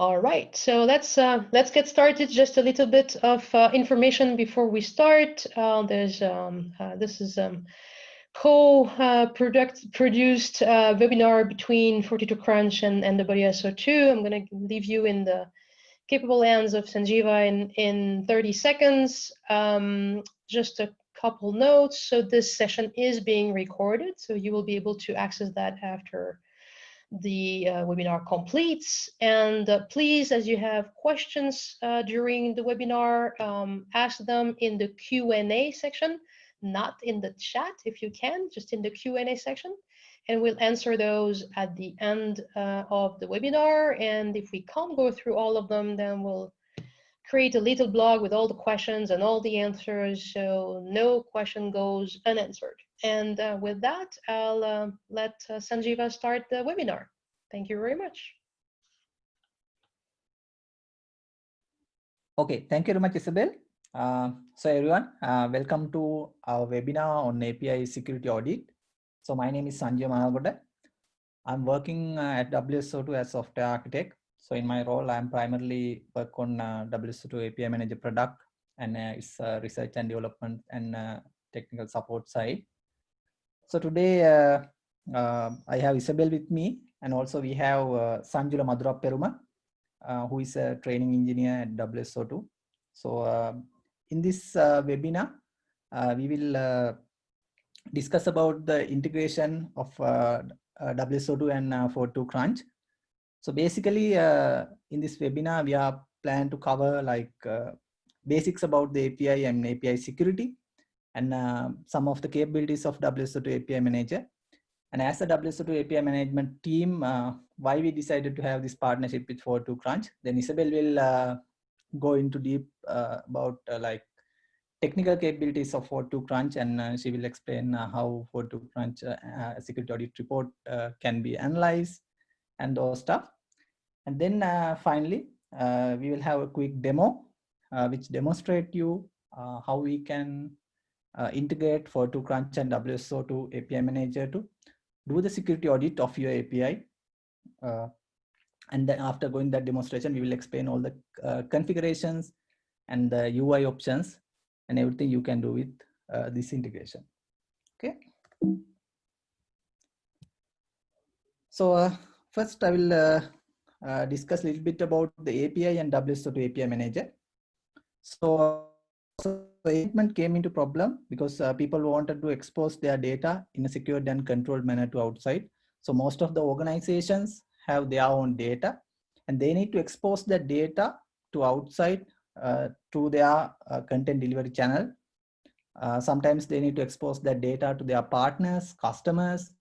All right, so let's get started. Just a little bit of information before we start. This is co-produced webinar between 42Crunch and WSO2. I'm going to leave you in the capable hands of Sanjeeva in 30 seconds. Just a couple notes. So this session is being recorded, so you will be able to access that after the webinar completes. And please, as you have questions during the webinar, ask them in the Q&A section, not in the chat if you can, just in the Q&A section. And we'll answer those at the end of the webinar. And if we can't go through all of them, then we'll create a little blog with all the questions and all the answers, so no question goes unanswered. And with that, I'll let Sanjeeva start the webinar. Thank you very much. Okay, thank you very much, Isabel. So everyone, welcome to our webinar on API security audit. So my name is Sanjeeva Managoda. I'm working at WSO2 as software architect. So in my role, I'm primarily work on WSO2 API Manager product, and it's research and development and technical support side. So today I have Isabel with me, and also we have Sanjula Madhurapperuma, who is a training engineer at WSO2. So in this webinar, we will discuss about the integration of WSO2 and 42Crunch. So basically, in this webinar, we are planning to cover like basics about the API and API security, and some of the capabilities of WSO2 API Manager. And as a WSO2 API management team, why we decided to have this partnership with 42Crunch. Then Isabel will go into deep about like technical capabilities of 42Crunch, and she will explain how 42Crunch security audit report can be analyzed and those stuff. And then finally, we will have a quick demo which demonstrate you how we can integrate 42Crunch and WSO2 API Manager to do the security audit of your API. And then after going that demonstration, we will explain all the configurations and the UI options and everything you can do with this integration. Okay. So first I will discuss a little bit about the API and WSO2 API Manager. So the engagement came into problem because people wanted to expose their data in a secured and controlled manner to outside. So most of the organizations have their own data, and they need to expose that data to outside to their content delivery channel. Sometimes they need to expose that data to their partners, customers,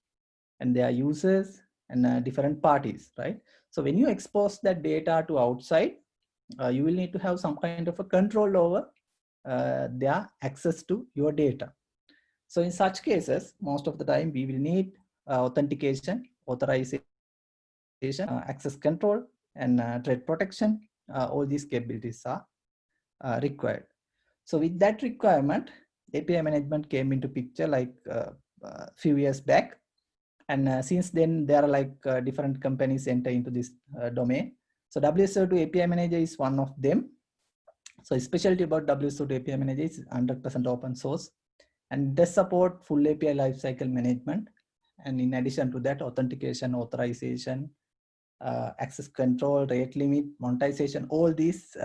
and their users and different parties, right? So when you expose that data to outside, you will need to have some kind of a control over their access to your data. So in such cases, most of the time we will need authentication, authorization, access control, and threat protection. All these capabilities are required. So with that requirement, API management came into picture like a few years back. And since then, there are like different companies enter into this domain. So WSO2 API Manager is one of them. So specialty about WSO2 API Manager is 100% open source and does support full API lifecycle management. And in addition to that, authentication, authorization, access control, rate limit, monetization, all these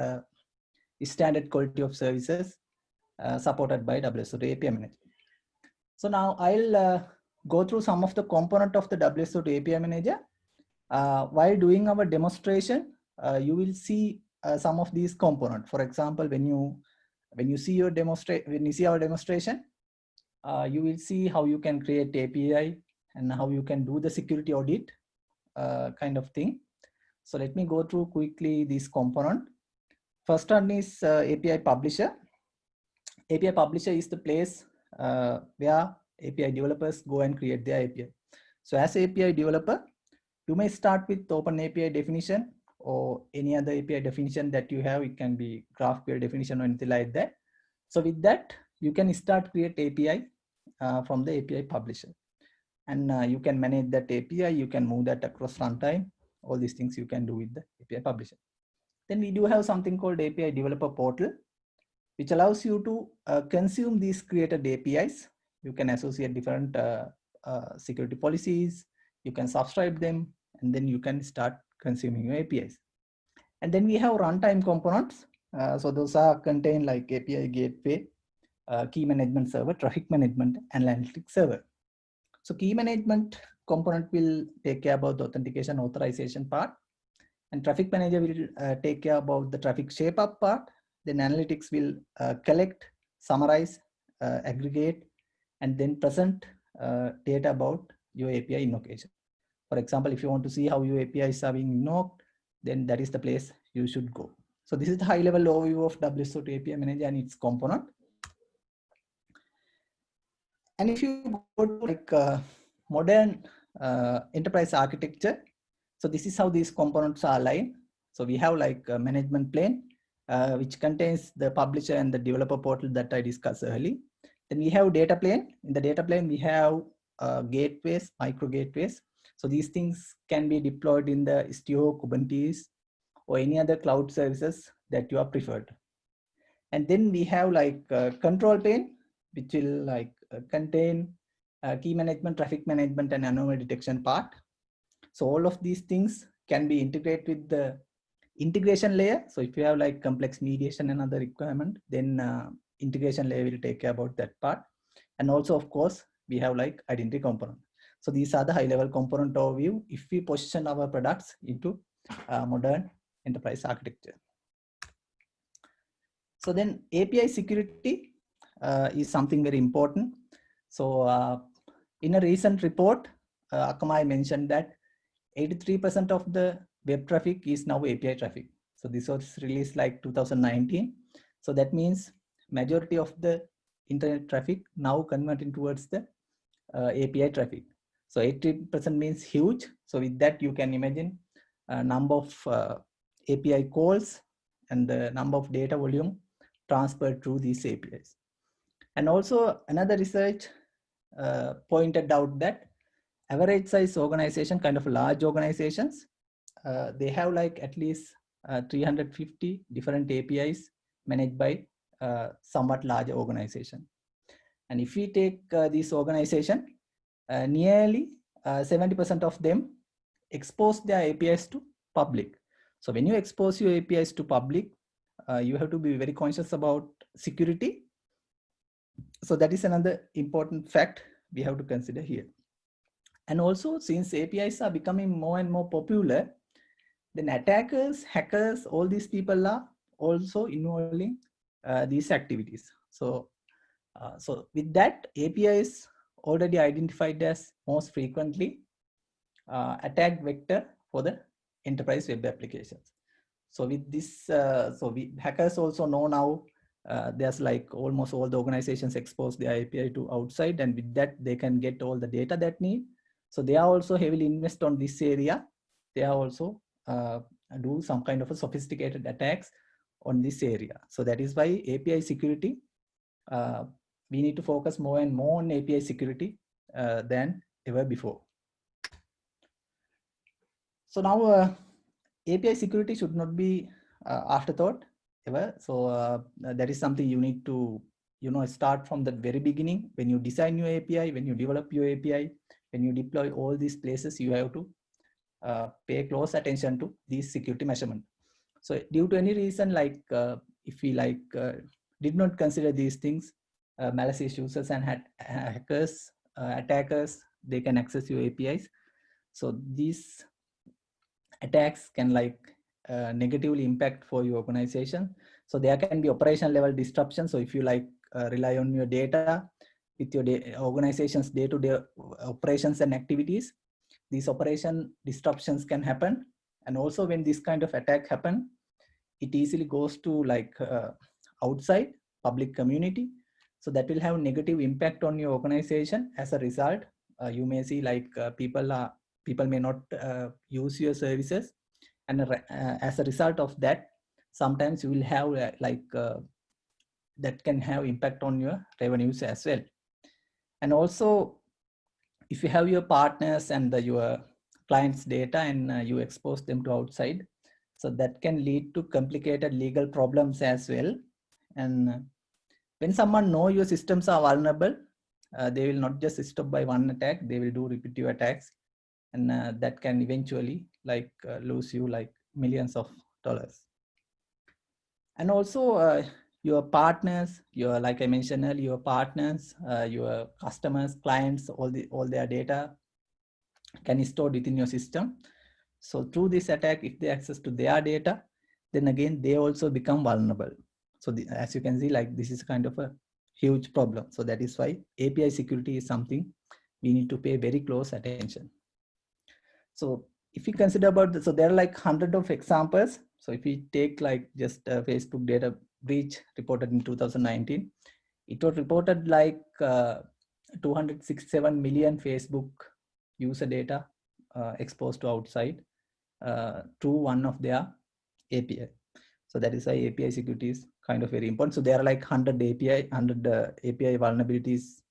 standard quality of services supported by WSO2 API Manager. So now I'll go through some of the component of the WSO2 API Manager. While doing our demonstration, you will see some of these components. For example, when you see our demonstration, you will see how you can create API and how you can do the security audit kind of thing. So let me go through quickly this component. First one is API Publisher. API Publisher is the place where API developers go and create their API. So as API developer, you may start with Open API definition or any other API definition that you have. It can be GraphQL definition or anything like that. So with that, you can start create API from the API Publisher. And you can manage that API. You can move that across runtime all these things you can do with the API publisher. Then we do have something called API developer portal, which allows you to consume these created APIs. You can associate different security policies, you can subscribe them, and then you can start consuming your APIs. And then we have runtime components. So those are contained like API gateway, key management server, traffic management, and analytics server. So key management component will take care about the authentication authorization part, and traffic manager will take care about the traffic shape up part. Then analytics will collect, summarize, aggregate, and then present data about your API invocation. For example, if you want to see how your APIs are being invoked, then that is the place you should go. So this is the high level overview of WSO2 API Manager and its component. And if you go to like modern enterprise architecture, so this is how these components are aligned. So we have like a management plane, which contains the publisher and the developer portal that I discussed earlier. Then we have data plane. In the data plane, we have gateways, micro gateways. So these things can be deployed in the Istio, Kubernetes, or any other cloud services that you are preferred. And then we have like control plane, which will like contain key management, traffic management, and anomaly detection part. So all of these things can be integrated with the integration layer. So if you have like complex mediation and other requirement, then integration layer will take care about that part. And also, of course, we have like identity component. So these are the high level component overview if we position our products into modern enterprise architecture. So then API security is something very important. So in a recent report, Akamai mentioned that 83% of the web traffic is now API traffic. So this was released like 2019. So that means majority of the internet traffic now converting towards the API traffic. So 80% means huge. So with that, you can imagine a number of API calls and the number of data volume transferred through these APIs. And also another research pointed out that average size organization, kind of large organizations, they have like at least 350 different APIs managed by somewhat large organization. And if we take this organization, nearly 70% of them expose their APIs to public. So when you expose your APIs to public, you have to be very conscious about security. So that is another important fact we have to consider here. And also, since APIs are becoming more and more popular, then attackers, hackers, all these people are also involving these activities. So with that, API is already identified as most frequently attack vector for the enterprise web applications. So with this, hackers also know now there's like almost all the organizations expose their API to outside, and with that they can get all the data that need. So they are also heavily invest on this area. They are also do some kind of a sophisticated attacks on this area. So that is why API security, we need to focus more and more on API security than ever before. So now API security should not be afterthought ever. So that is something you need to, start from the very beginning. When you design your API, when you develop your API, when you deploy all these places, you have to pay close attention to these security measurement. So due to any reason, like if we did not consider these things, malicious users and hackers, attackers, they can access your APIs. So these attacks can negatively impact for your organization. So there can be operational level disruption. So if you rely on your data with your organization's day-to-day operations and activities, these operation disruptions can happen. And also when this kind of attack happen, it easily goes to outside public community. So that will have negative impact on your organization. As a result, you may see people may not use your services, and as a result of that, sometimes you will have that can have impact on your revenues as well. And also, if you have your partners and your client's data and you expose them to outside. So that can lead to complicated legal problems as well. And when someone know your systems are vulnerable, they will not just stop by one attack, they will do repetitive attacks. And that can eventually like lose you like millions of dollars. And also your partners, your, like I mentioned earlier, your partners, your customers, clients, all their data can be stored within your system. So through this attack, if they access to their data, then again, they also become vulnerable. So as you can see, like this is kind of a huge problem. So that is why API security is something we need to pay very close attention. So if you consider about so there are like hundreds of examples. So if we take like just a Facebook data breach reported in 2019, it was reported like 267 million Facebook user data exposed to outside through one of their API. So that is why API security is kind of very important. So there are like 100 API vulnerabilities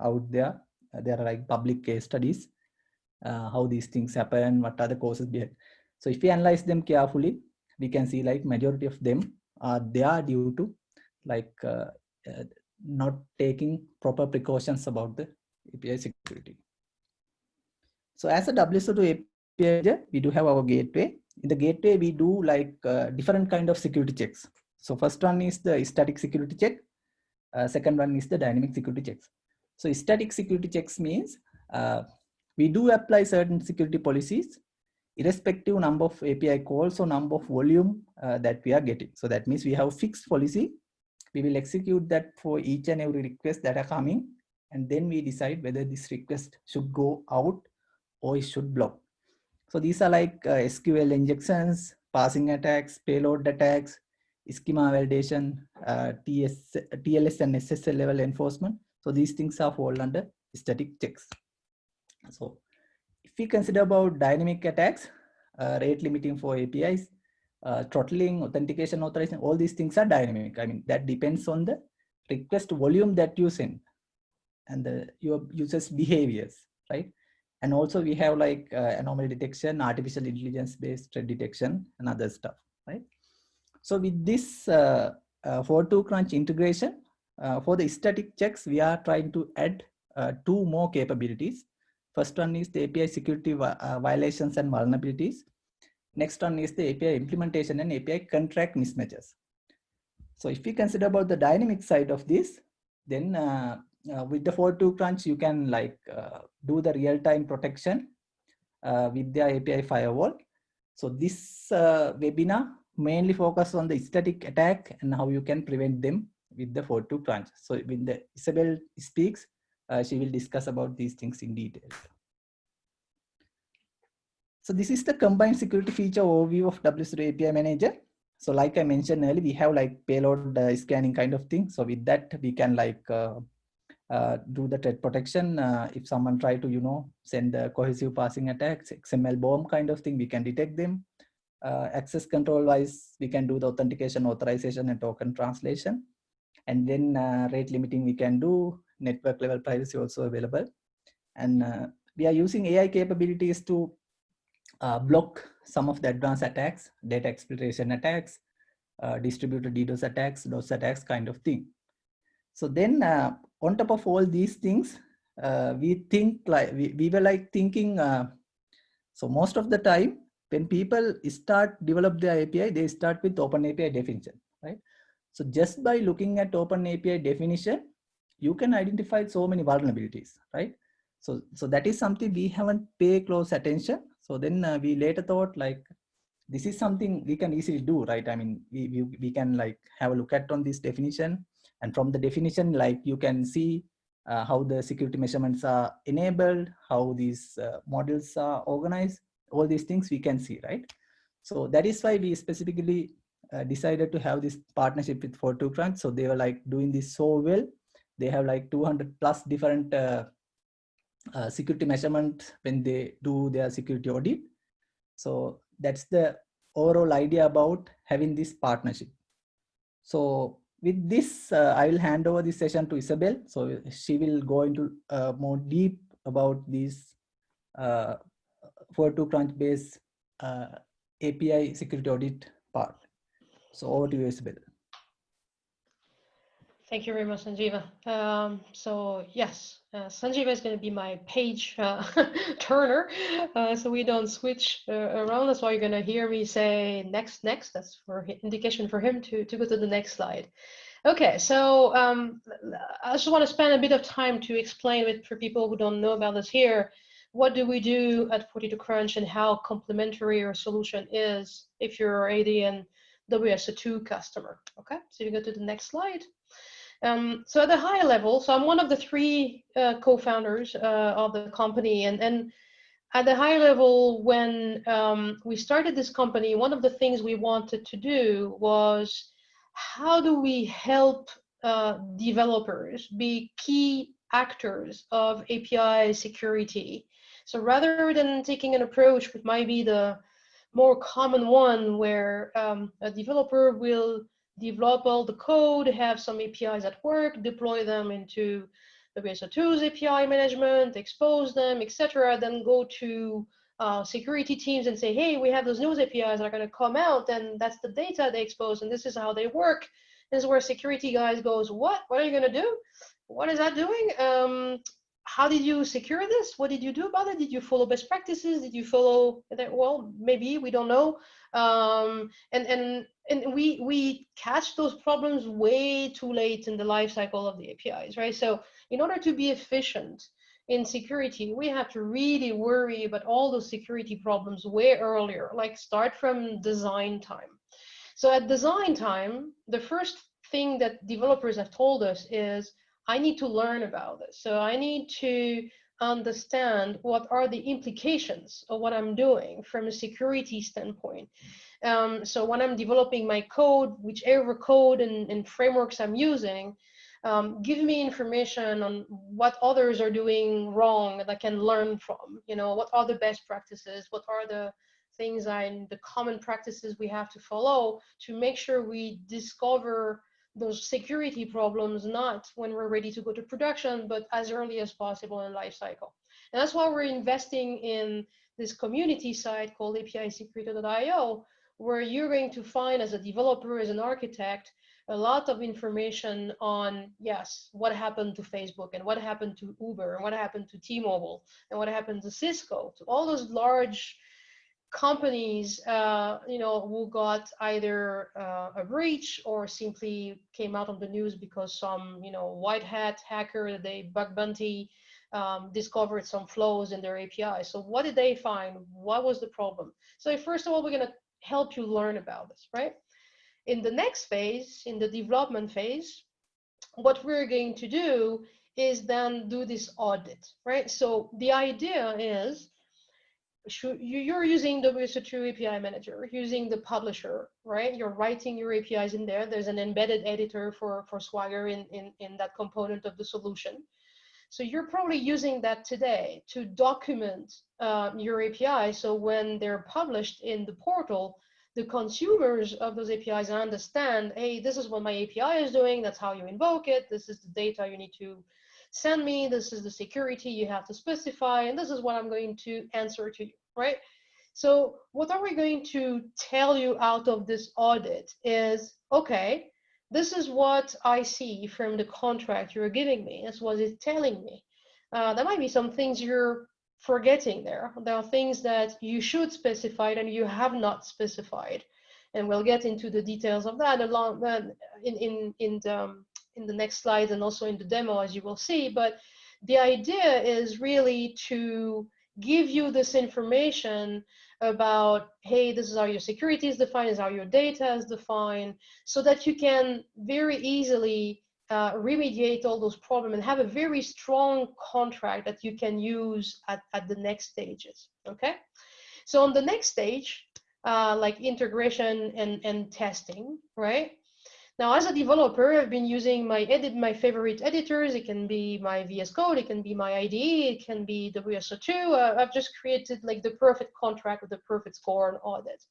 out there. There are like public case studies, how these things happen, what are the causes behind. So if we analyze them carefully, we can see like majority of them they are due to like not taking proper precautions about the API security. So as a WSO2 API Manager, we do have our gateway. In the gateway, we do like different kind of security checks. So first one is the static security check. Second one is the dynamic security checks. So static security checks means we do apply certain security policies irrespective number of API calls or number of volume that we are getting. So that means we have fixed policy. We will execute that for each and every request that are coming. And then we decide whether this request should go out or it should block. So these are like SQL injections, parsing attacks, payload attacks, schema validation, TLS and SSL level enforcement. So these things are fall under static checks. So if we consider about dynamic attacks, rate limiting for APIs, throttling, authentication, authorization, all these things are dynamic. I mean, that depends on the request volume that you send and your users' behaviors, right? And also we have like anomaly detection, artificial intelligence based threat detection and other stuff, right? So with this 42Crunch integration, for the static checks, we are trying to add two more capabilities. First one is the API security violations and vulnerabilities. Next one is the API implementation and API contract mismatches. So if we consider about the dynamic side of this, then with the 42Crunch, you can like do the real-time protection with the API firewall. So this webinar mainly focus on the static attack and how you can prevent them with the 42Crunch. So when Isabel speaks, she will discuss about these things in detail. So this is the combined security feature overview of WSO2 API Manager. So like I mentioned earlier, we have like payload scanning kind of thing. So with that, we can like do the threat protection. If someone try to, send the cohesive parsing attacks, XML bomb kind of thing, we can detect them. Access control wise, we can do the authentication, authorization, and token translation. And then rate limiting we can do, network level privacy also available. And we are using AI capabilities to block some of the advanced attacks, data exfiltration attacks, distributed DDoS attacks, DOS attacks kind of thing. So then on top of all these things, we think like we were like thinking, so most of the time when people start develop their API, they start with Open API definition, right? So just by looking at Open API definition, you can identify so many vulnerabilities, right? So that is something we haven't paid close attention. So then we later thought like, this is something we can easily do, right? I mean, we can like have a look at on this definition, and from the definition, like you can see how the security measurements are enabled, how these models are organized, all these things we can see, right? So that is why we specifically decided to have this partnership with 42Crunch. So they were like doing this so well. They have like 200 plus different security measurement when they do their security audit. So that's the overall idea about having this partnership. So with this, I will hand over this session to Isabel. So she will go into more deep about these 42Crunch based API security audit part. So over to you, Isabel. Thank you very much, Sanjeeva. So yes, Sanjeeva is going to be my page turner, so we don't switch around. That's why you're going to hear me say next, next. That's for indication for him to go to the next slide. Okay, so I just want to spend a bit of time to explain it for people who don't know about this here. What do we do at 42Crunch and how complementary our solution is if you're AD and WSO2 customer. Okay, so you go to the next slide. So at a high level, so I'm one of the three co-founders of the company, and at the high level, when we started this company, one of the things we wanted to do was how do we help developers be key actors of API security? So rather than taking an approach which might be the more common one where a developer will develop all the code, have some APIs at work, deploy them into WSO2's API management, expose them, etc., then go to security teams and say, hey, we have those news APIs that are going to come out, and that's the data they expose, and this is how they work. This is where security guys goes, what are you going to do? What is that doing? How did you secure this? What did you do about it? Did you follow best practices? Did you follow that? Well, maybe, we don't know. And we catch those problems way too late in the life cycle of the APIs, right? So in order to be efficient in security, we have to really worry about all those security problems way earlier, like start from design time. So at design time, the first thing that developers have told us is, I need to learn about this. So I need to understand what are the implications of what I'm doing from a security standpoint. So when I'm developing my code, whichever code and frameworks I'm using, give me information on what others are doing wrong that I can learn from. You know, what are the best practices? What are the things the common practices we have to follow to make sure we discover those security problems, not when we're ready to go to production, but as early as possible in life cycle. And that's why we're investing in this community site called APIsecurity.io, where you're going to find, as a developer, as an architect, a lot of information on, yes, what happened to Facebook, and what happened to Uber, and what happened to T-Mobile, and what happened to Cisco, to all those large companies, who got either a breach or simply came out on the news because some, white hat hacker, they bug bounty, discovered some flaws in their API. So what did they find? What was the problem? So first of all, we're going to help you learn about this, right? In the next phase, in the development phase, what we're going to do is then do this audit, right? So the idea is, you're using WSO2 API Manager, using the publisher, right? You're writing your APIs in there. There's an embedded editor for Swagger in that component of the solution. So you're probably using that today to document your API. So when they're published in the portal, the consumers of those APIs understand, hey, this is what my API is doing. That's how you invoke it. This is the data you need to send me. This is the security you have to specify. And this is what I'm going to answer to you, right? So what are we going to tell you out of this audit is, okay, this is what I see from the contract you're giving me. That's what it's telling me. There might be some things you're forgetting there. There are things that you should specify and you have not specified. And we'll get into the details of that along in the next slides and also in the demo, as you will see. But the idea is really to give you this information about, hey, this is how your security is defined, this is how your data is defined, so that you can very easily remediate all those problems and have a very strong contract that you can use at the next stages, okay? So on the next stage, like integration and testing, right? Now, as a developer, I've been using my favorite editors. It can be my VS Code, it can be my IDE, it can be WSO2. I've just created like the perfect contract with the perfect score and audit.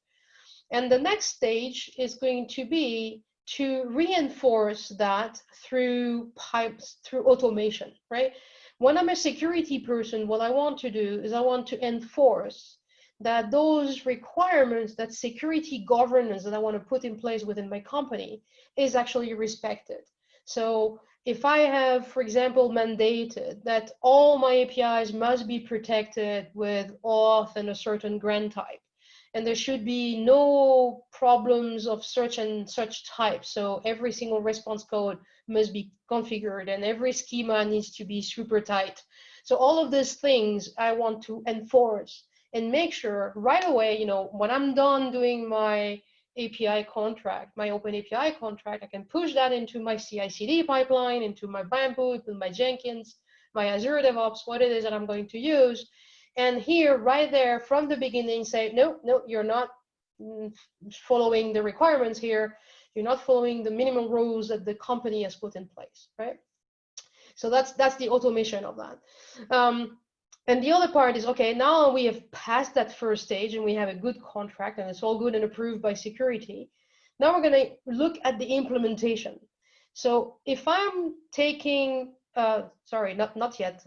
And the next stage is going to be to reinforce that through pipes, through automation, right? When I'm a security person, what I want to do is I want to enforce that those requirements, that security governance that I want to put in place within my company is actually respected. So if I have, for example, mandated that all my APIs must be protected with auth and a certain grant type, and there should be no problems of such and such type. So every single response code must be configured and every schema needs to be super tight. So all of these things I want to enforce and make sure right away, you know, when I'm done doing my API contract, my open API contract, I can push that into my CI/CD pipeline, into my Bamboo, into my Jenkins, my Azure DevOps, what it is that I'm going to use. And here, right there, from the beginning, say, no, you're not following the requirements here. You're not following the minimum rules that the company has put in place, right? So that's the automation of that. And the other part is, okay, now we have passed that first stage and we have a good contract and it's all good and approved by security. Now we're going to look at the implementation. So if I'm taking, sorry, not yet.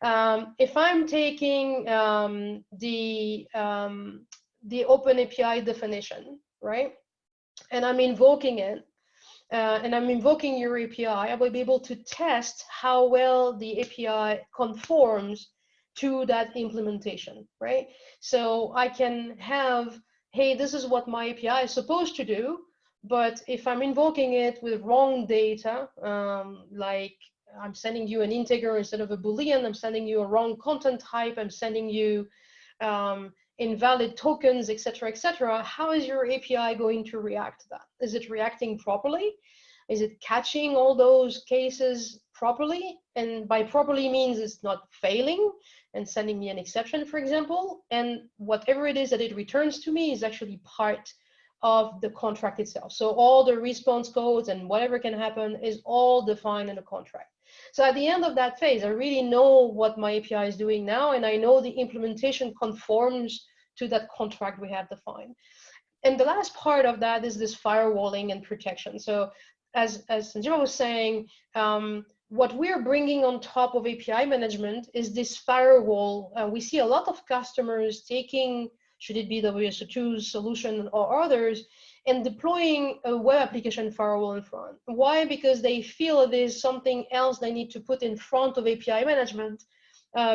If I'm taking the Open API definition, right, and I'm invoking it, and I'm invoking your API, I will be able to test how well the API conforms to that implementation, right? So I can have, hey, this is what my API is supposed to do, but if I'm invoking it with wrong data, like I'm sending you an integer instead of a Boolean, I'm sending you a wrong content type, I'm sending you invalid tokens, etc., how is your API going to react to that? Is it reacting properly? Is it catching all those cases properly? And by properly means it's not failing and sending me an exception, for example. And whatever it is that it returns to me is actually part of the contract itself. So all the response codes and whatever can happen is all defined in the contract. So at the end of that phase, I really know what my API is doing now, and I know the implementation conforms to that contract we have defined. And the last part of that is this firewalling and protection. So as Sanjeeva was saying, what we're bringing on top of API management is this firewall. We see a lot of customers taking, should it be WSO2's solution or others, and deploying a web application firewall in front. Why? Because they feel there's something else they need to put in front of API management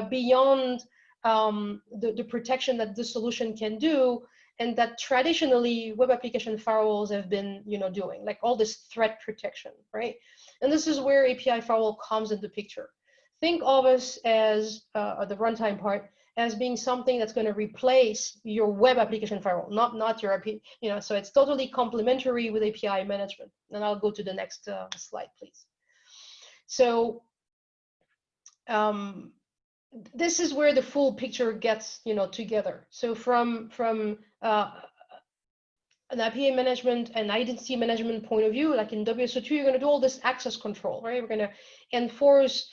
beyond the protection that this solution can do, and that traditionally web application firewalls have been, doing, like all this threat protection, right? And this is where API firewall comes into picture. Think of us as the runtime part as being something that's going to replace your web application firewall, not your API, so it's totally complementary with API management. And I'll go to the next slide, please. So this is where the full picture gets, together. So from an API management and identity management point of view, like in WSO2, you're going to do all this access control, right? We're going to enforce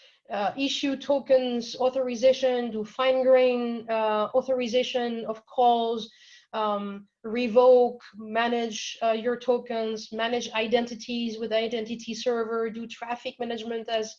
issue tokens, authorization, do fine-grained authorization of calls, revoke, manage your tokens, manage identities with identity server, do traffic management, as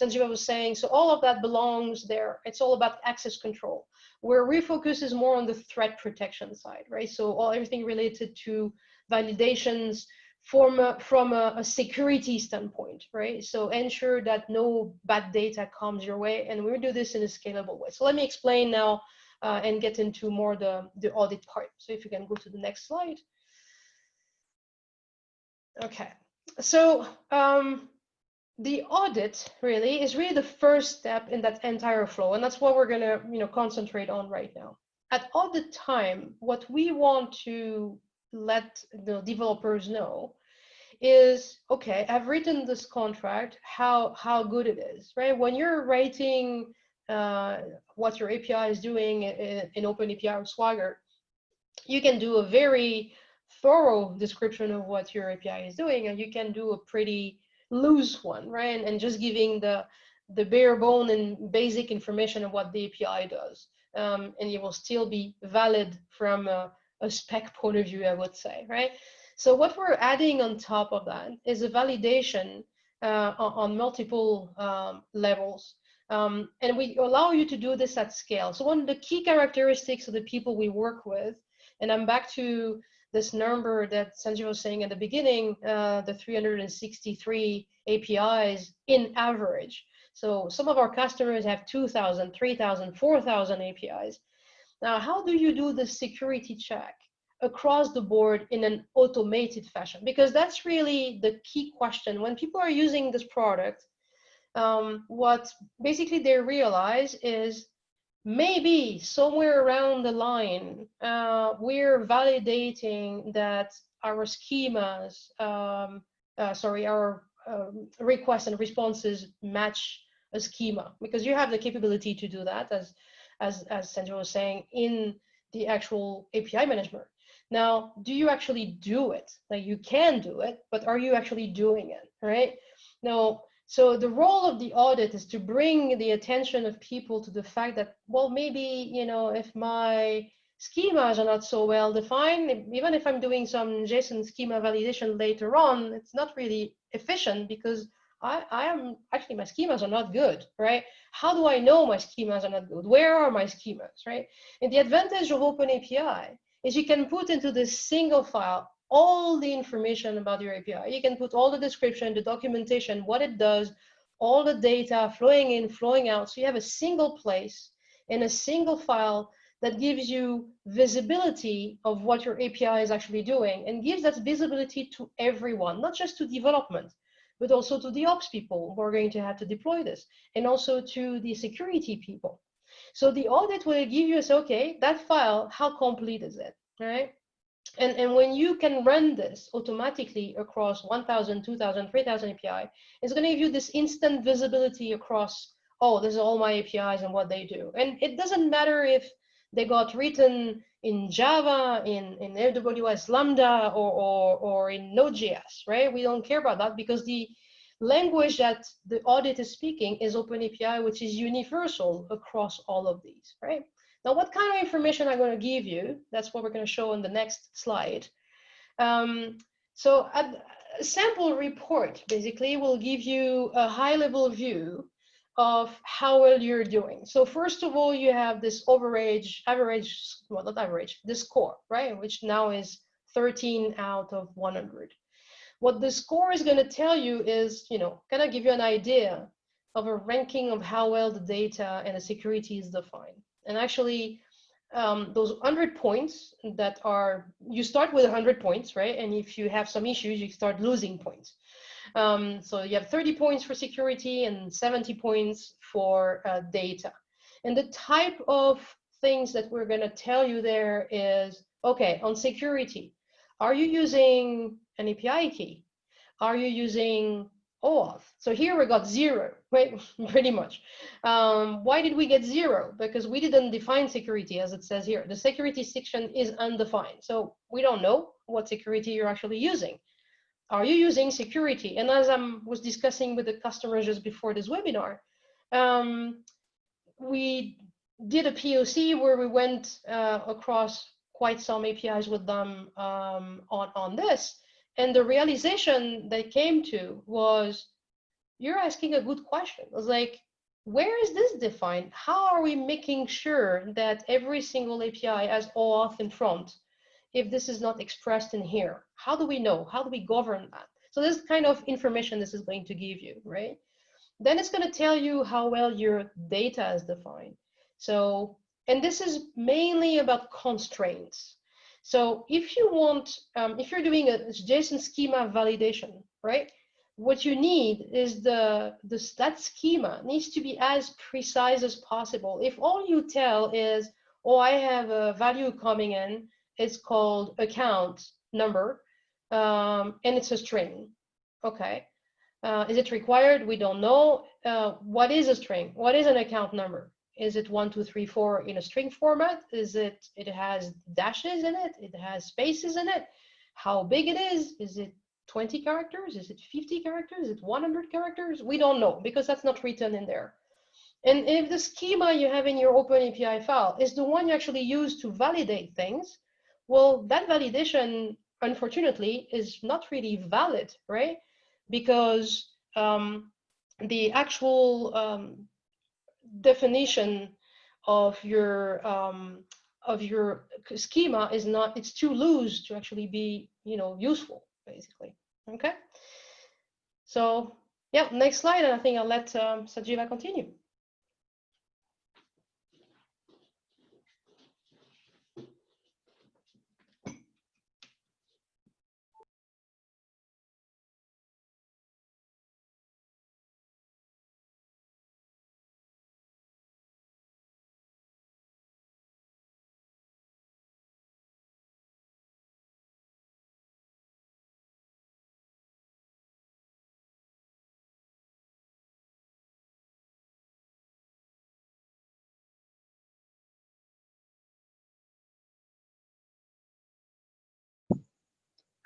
Sanjeeva was saying. So all of that belongs there. It's all about access control. Where we focus is more on the threat protection side, right? So everything related to validations from a security standpoint, right? So ensure that no bad data comes your way, and we do this in a scalable way. So let me explain now and get into more the audit part. So if you can go to the next slide. Okay, so the audit really is the first step in that entire flow, and that's what we're going to concentrate on right now. At audit time, what we want to let the developers know is, okay, I've written this contract, how good it is, right? When you're writing what your API is doing in Open API or Swagger, you can do a very thorough description of what your API is doing, and you can do a pretty loose one, right? And just giving the bare bone and basic information of what the API does. And it will still be valid from a spec point of view, I would say, right? So what we're adding on top of that is a validation on multiple levels. And we allow you to do this at scale. So one of the key characteristics of the people we work with, and I'm back to this number that Sanjay was saying at the beginning, the 363 APIs in average. So some of our customers have 2,000, 3,000, 4,000 APIs. Now, how do you do the security check across the board in an automated fashion? Because that's really the key question. When people are using this product, what basically they realize is maybe somewhere around the line, we're validating that our schemas, our requests and responses match a schema, because you have the capability to do that, as Sanjay was saying, in the actual API management. Now, do you actually do it? Like, you can do it, but are you actually doing it, right? Now, so the role of the audit is to bring the attention of people to the fact that, well, maybe, you know, if my schemas are not so well defined, even if I'm doing some JSON schema validation later on, it's not really efficient because I am actually, my schemas are not good, right? How do I know my schemas are not good? Where are my schemas, right? And the advantage of OpenAPI is you can put into this single file all the information about your API. You can put all the description, the documentation, what it does, all the data flowing in, flowing out. So you have a single place in a single file that gives you visibility of what your API is actually doing, and gives that visibility to everyone, not just to development, but also to the ops people who are going to have to deploy this, and also to the security people. So the audit will give you, okay, that file, how complete is it, right? And when you can run this automatically across 1,000, 2,000, 3,000 API, it's going to give you this instant visibility across, oh, this is all my APIs and what they do. And it doesn't matter if they got written in Java, in AWS Lambda, or in Node.js, right? We don't care about that, because the language that the audit is speaking is OpenAPI, which is universal across all of these, right? Now, what kind of information I'm going to give you, that's what we're going to show on the next slide. So a sample report basically will give you a high-level view of how well you're doing. So first of all, you have this the score, right? Which now is 13 out of 100. What the score is going to tell you is, you know, kind of give you an idea of a ranking of how well the data and the security is defined. And actually, those 100 points that are, you start with 100 points, right? And if you have some issues, you start losing points. So you have 30 points for security and 70 points for data. And the type of things that we're going to tell you there is, okay, on security, are you using an API key? Are you using OAuth? So here we got 0, right? Pretty much. Why did we get 0? Because we didn't define security, as it says here. The security section is undefined. So we don't know what security you're actually using. Are you using security? And as I was discussing with the customers just before this webinar, we did a POC where we went across quite some APIs with them on this. And the realization they came to was, you're asking a good question. It was like, where is this defined? How are we making sure that every single API has OAuth in front if this is not expressed in here? How do we know? How do we govern that? So this kind of information this is going to give you, right? Then it's going to tell you how well your data is defined. So, and this is mainly about constraints. So if you want, if you're doing a JSON schema validation, right? What you need is that schema needs to be as precise as possible. If all you tell is, oh, I have a value coming in, it's called account number, and it's a string, okay. Is it required? We don't know. What is a string? What is an account number? Is it 1, 2, 3, 4 in a string format? Is it has dashes in it? It has spaces in it? How big it is? Is it 20 characters? Is it 50 characters? Is it 100 characters? We don't know, because that's not written in there. And if the schema you have in your OpenAPI file is the one you actually use to validate things, well, that validation, unfortunately, is not really valid, right? Because the actual definition of your schema is not, it's too loose to actually be, useful, basically. Okay. So yeah, next slide, and I think I'll let Sanjeeva continue.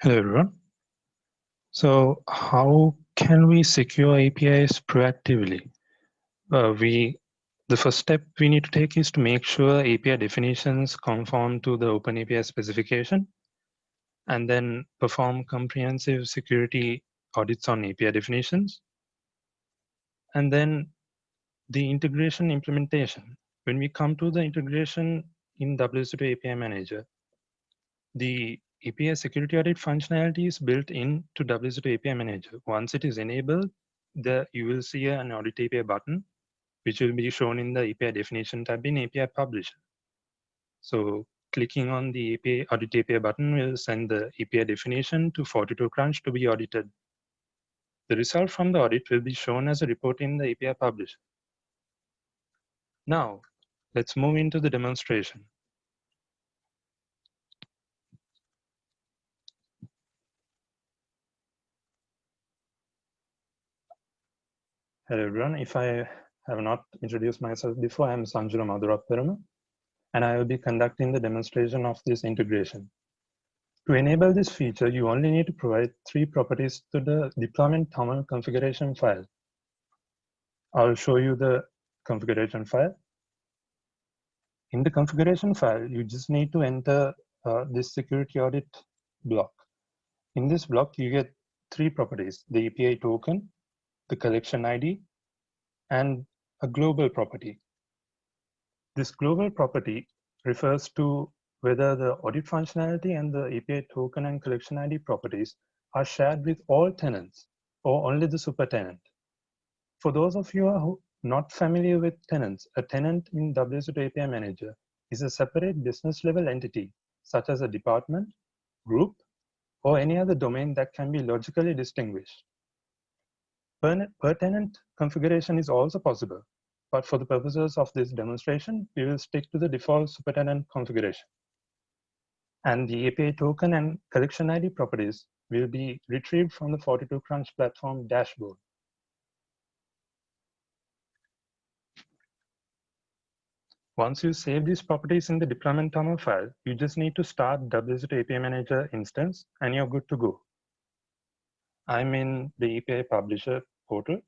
Hello, everyone. So how can we secure APIs proactively? The first step we need to take is to make sure API definitions conform to the Open API specification, and then perform comprehensive security audits on API definitions. And then the integration implementation. When we come to the integration in WSO2 API Manager, the API security audit functionality is built into WSO2 API Manager. Once it is enabled, you will see an Audit API button, which will be shown in the API definition tab in API Publisher. So clicking on the API Audit API button will send the API definition to 42Crunch to be audited. The result from the audit will be shown as a report in the API Publisher. Now, let's move into the demonstration. Hello everyone, if I have not introduced myself before, I am Sanjula Madhurapparama, and I will be conducting the demonstration of this integration. To enable this feature, you only need to provide 3 properties to the deployment tunnel configuration file. I'll show you the configuration file. In the configuration file, you just need to enter this security audit block. In this block, you get 3 properties: the API token, the collection ID, and a global property. This global property refers to whether the audit functionality and the API token and collection ID properties are shared with all tenants or only the super tenant. For those of you who are not familiar with tenants, a tenant in WSO2 API Manager is a separate business level entity, such as a department, group, or any other domain that can be logically distinguished. Per tenant configuration is also possible, but for the purposes of this demonstration, we will stick to the default supertenant configuration. And the API token and collection ID properties will be retrieved from the 42Crunch platform dashboard. Once you save these properties in the deployment tunnel file, you just need to start WSO2 API Manager instance and you're good to go. I'm in the API Publisher portal.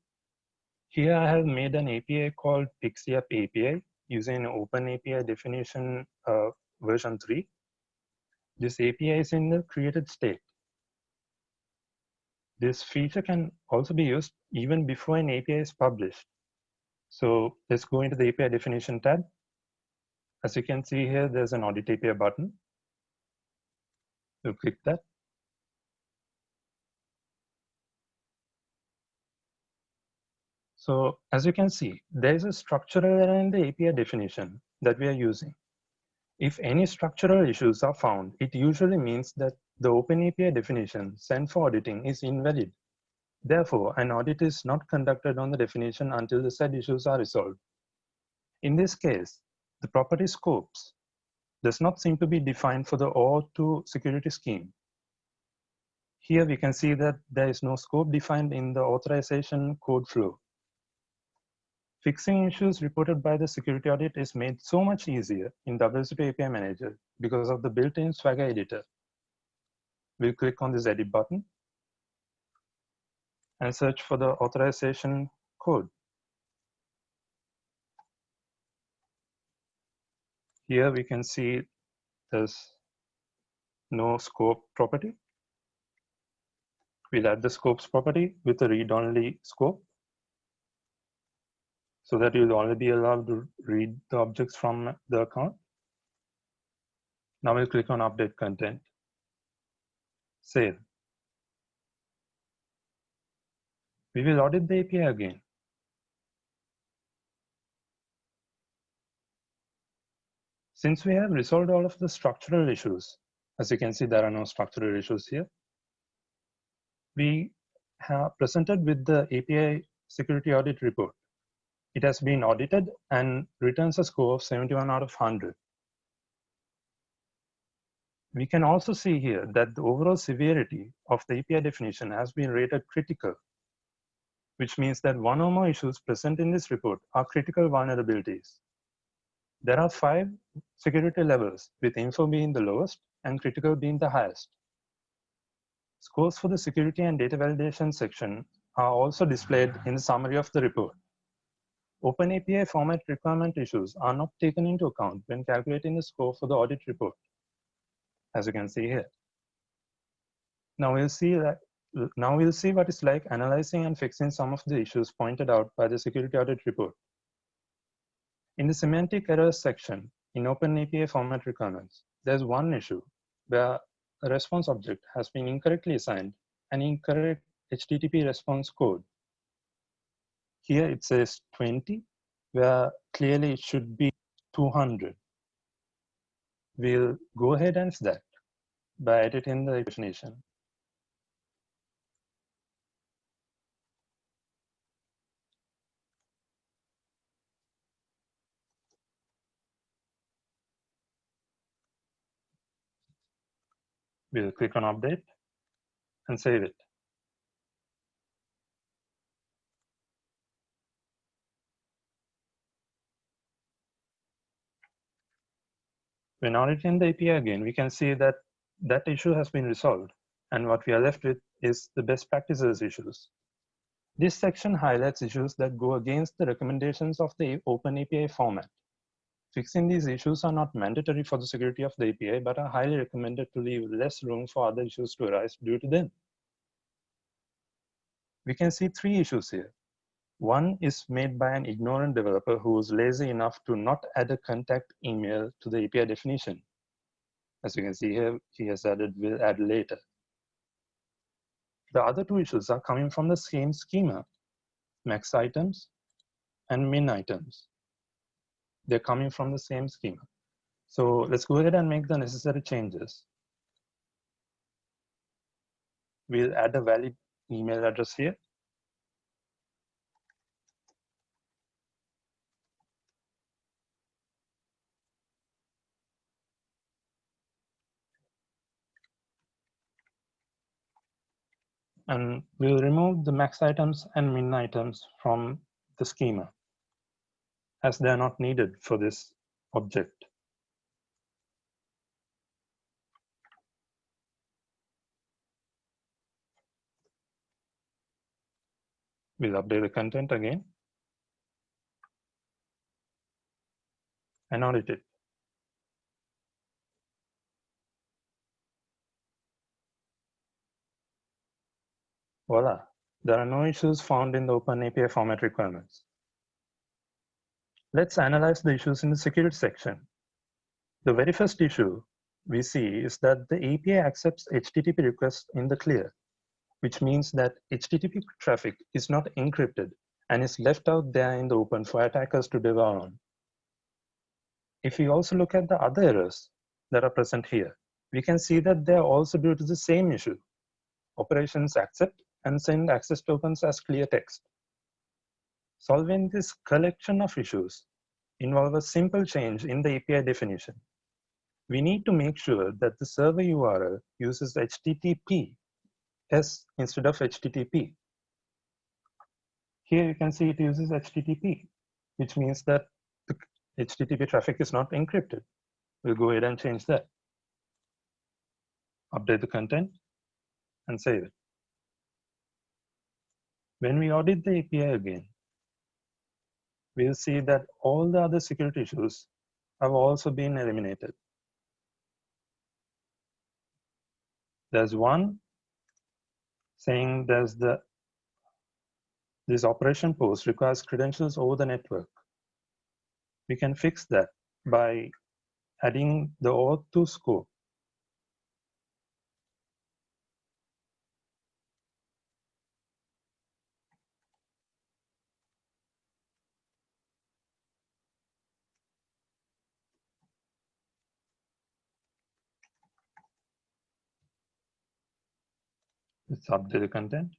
Here I have made an API called PixieUp API using Open API definition version 3. This API is in the created state. This feature can also be used even before an API is published. So let's go into the API definition tab. As you can see here, there's an Audit API button. We'll click that. So as you can see, there is a structural error in the API definition that we are using. If any structural issues are found, it usually means that the Open API definition sent for auditing is invalid. Therefore, an audit is not conducted on the definition until the said issues are resolved. In this case, the property scopes does not seem to be defined for the OAuth2 security scheme. Here we can see that there is no scope defined in the authorization code flow. Fixing issues reported by the security audit is made so much easier in WSO2 API Manager because of the built-in Swagger editor. We'll click on this edit button and search for the authorization code. Here we can see there's no scope property. We'll add the scopes property with a read-only scope. so that you'll only be allowed to read the objects from the account. Now we'll click on update content, save. We will audit the API again. Since we have resolved all of the structural issues, as you can see, there are no structural issues here. We have presented with the API security audit report. It has been audited and returns a score of 71 out of 100. We can also see here that the overall severity of the API definition has been rated critical, which means that one or more issues present in this report are critical vulnerabilities. There are 5 security levels, with info being the lowest and critical being the highest. Scores for the security and data validation section are also displayed in the summary of the report. OpenAPI format requirement issues are not taken into account when calculating the score for the audit report, as you can see here. Now we'll see what it's like analyzing and fixing some of the issues pointed out by the security audit report. In the semantic errors section in OpenAPI format requirements, there's one issue where a response object has been incorrectly assigned an incorrect HTTP response code. Here it says 20, where clearly it should be 200. We'll go ahead and fix that by editing the definition. We'll click on update and save it. When auditing the API again, we can see that that issue has been resolved, and what we are left with is the best practices issues. This section highlights issues that go against the recommendations of the OpenAPI format. Fixing these issues are not mandatory for the security of the API, but are highly recommended to leave less room for other issues to arise due to them. We can see 3 issues here. One is made by an ignorant developer who was lazy enough to not add a contact email to the API definition. As you can see here, he has added will add later. The other 2 issues are coming from the same schema, max items and min items. They're coming from the same schema. So let's go ahead and make the necessary changes. We'll add a valid email address here. And we'll remove the max items and min items from the schema, as they are not needed for this object. We'll update the content again and audit it. Voila, there are no issues found in the OpenAPI format requirements. Let's analyze the issues in the security section. The very first issue we see is that the API accepts HTTP requests in the clear, which means that HTTP traffic is not encrypted and is left out there in the open for attackers to devour on. If we also look at the other errors that are present here, we can see that they are also due to the same issue. Operations accept and send access tokens as clear text. Solving this collection of issues involves a simple change in the API definition. We need to make sure that the server URL uses HTTPS instead of HTTP. Here you can see it uses HTTP, which means that the HTTP traffic is not encrypted. We'll go ahead and change that. Update the content and save it. When we audit the API again, we'll see that all the other security issues have also been eliminated. There's one saying there's the This operation post requires credentials over the network. We can fix that by adding the OAuth2 scope. Let's update the content.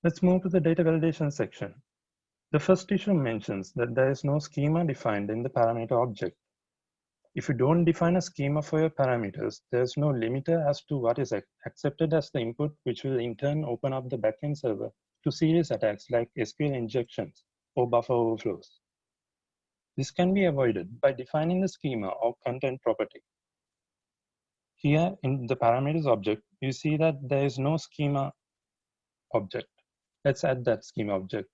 Let's move to the data validation section. The first issue mentions that there is no schema defined in the parameter object. If you don't define a schema for your parameters, there's no limiter as to what is accepted as the input, which will in turn open up the backend server to serious attacks like SQL injections or buffer overflows. This can be avoided by defining the schema or content property. Here in the parameters object, you see that there is no schema object. Let's add that schema object.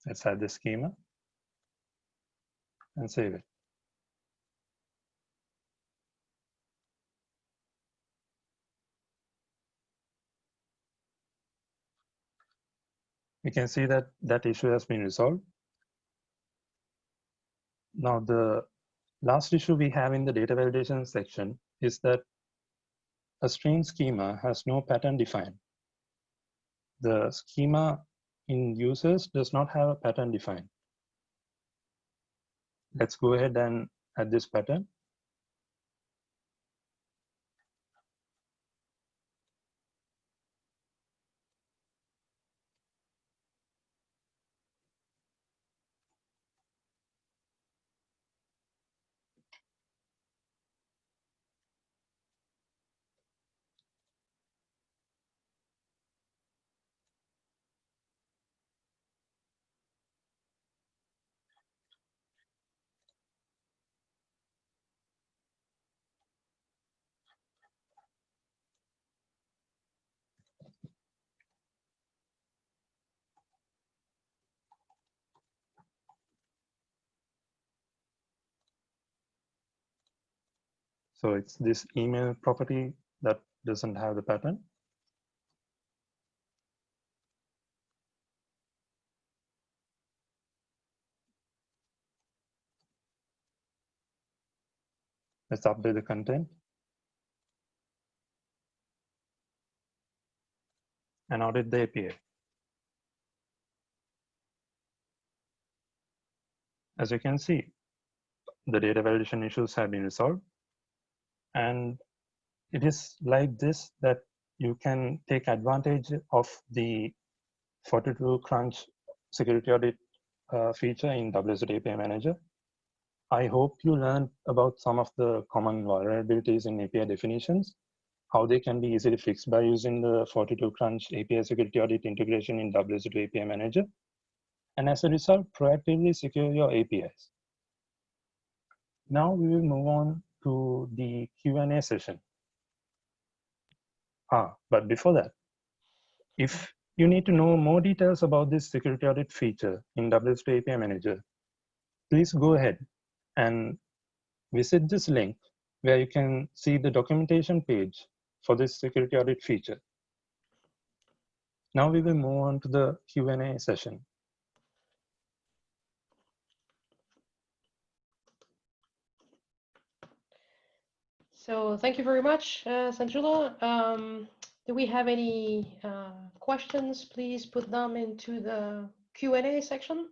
Let's add the schema and save it. We can see that that issue has been resolved. Now, the last issue we have in the data validation section is that a stream schema has no pattern defined. The schema in users does not have a pattern defined. Let's go ahead and add this pattern. So it's this email property that doesn't have the pattern. Let's update the content and audit the API. As you can see, the data validation issues have been resolved. And it is like this that you can take advantage of the 42Crunch security audit feature in WSO2 API Manager. I hope you learned about some of the common vulnerabilities in API definitions, how they can be easily fixed by using the 42Crunch API security audit integration in WSO2 API Manager, and as a result, proactively secure your APIs. Now we will move on to the Q&A session. But before that, if you need to know more details about this security audit feature in WSO2 API Manager, please go ahead and visit this link where you can see the documentation page for this security audit feature. Now we will move on to the Q&A session. So thank you very much, Sanjula. Do we have any questions? Please put them into the Q&A section.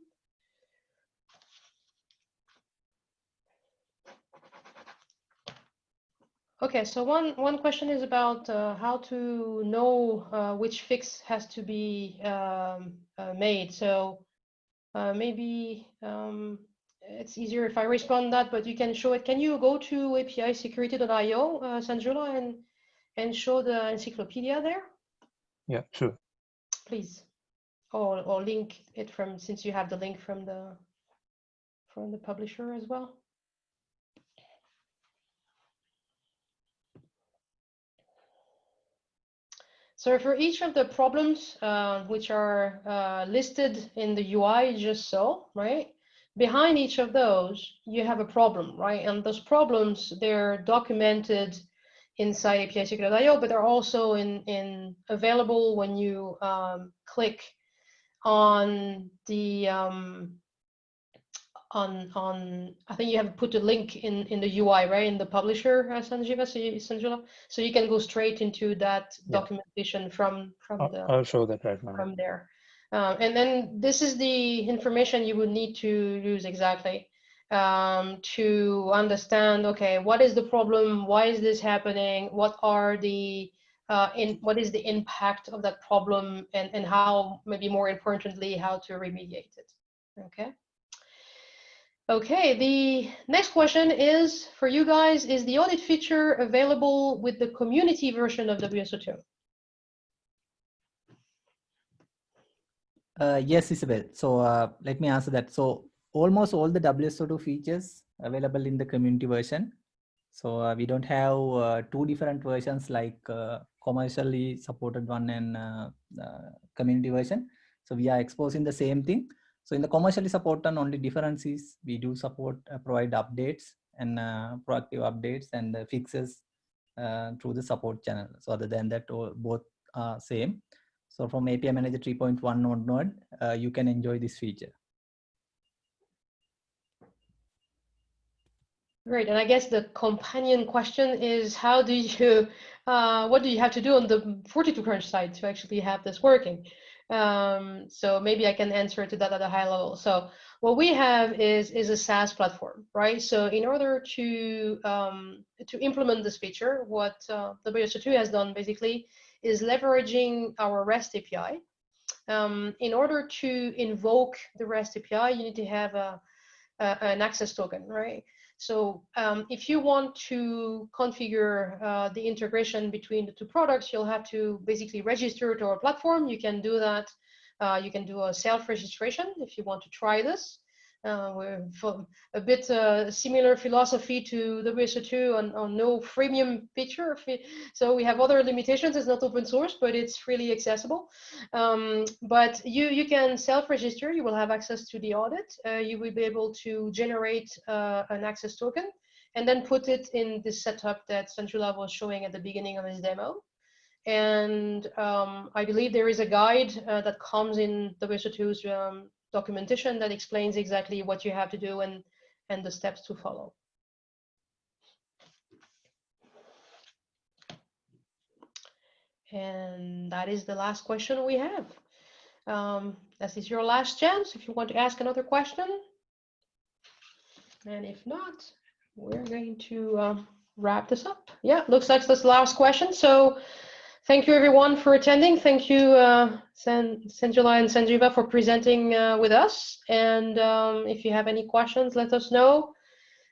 Okay, so one question is about how to know which fix has to be made. So maybe it's easier if I respond that, but you can show it. Can you go to API security.io, Sanjula, and show the encyclopedia there? Yeah, sure. Please, or link it from, since you have the link from the publisher as well. So for each of the problems which are listed in the UI just so, right? Behind each of those, you have a problem, right? And those problems, they're documented inside API security.io, but they're also available when you click on the I think you have put a link in the UI, right, in the publisher, Sanjula, so you can go straight into that documentation from I'll show that right now. From there, and then this is the information you would need to use exactly to understand. Okay, what is the problem? Why is this happening? What are the what is the impact of that problem, and how, maybe more importantly, how to remediate it? Okay. Okay, the next question is for you guys: is the audit feature available with the community version of WSO2? Yes, Isabel. So let me answer that. So almost all the WSO2 features available in the community version. So we don't have two different versions like commercially supported one and community version. So we are exposing the same thing. So in the commercially supported, only difference is we do support provide updates and proactive updates and fixes through the support channel. So other than that, both are same. So from API Manager 3.1 onward, you can enjoy this feature. Great, and I guess the companion question is, how do you, what do you have to do on the 42Crunch side to actually have this working? So maybe I can answer to that at a high level. So what we have is a SaaS platform, right? So in order to implement this feature, what WSO2 has done basically is leveraging our REST API. In order to invoke the REST API, you need to have an access token, right? So if you want to configure the integration between the two products, you'll have to basically register to our platform. You can do that. You can do a self-registration if you want to try this. We're a bit similar philosophy to WSO2 on no freemium feature. So we have other limitations. It's not open source, but it's freely accessible. But you can self-register. You will have access to the audit. You will be able to generate an access token and then put it in the setup that Sanjula was showing at the beginning of his demo. And I believe there is a guide that comes in WSO2's documentation that explains exactly what you have to do and the steps to follow. And that is the last question we have. This is your last chance if you want to ask another question. And if not, we're going to wrap this up. Yeah, looks like that's the last question. So thank you everyone for attending. Thank you Sanjula and Sanjiva for presenting with us. And if you have any questions, let us know.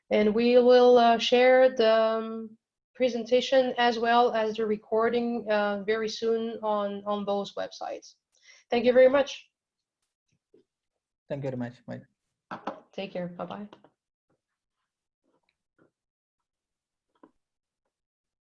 And we will share the presentation as well as the recording very soon on both websites. Thank you very much. Thank you very much. Bye. Take care. Bye-bye.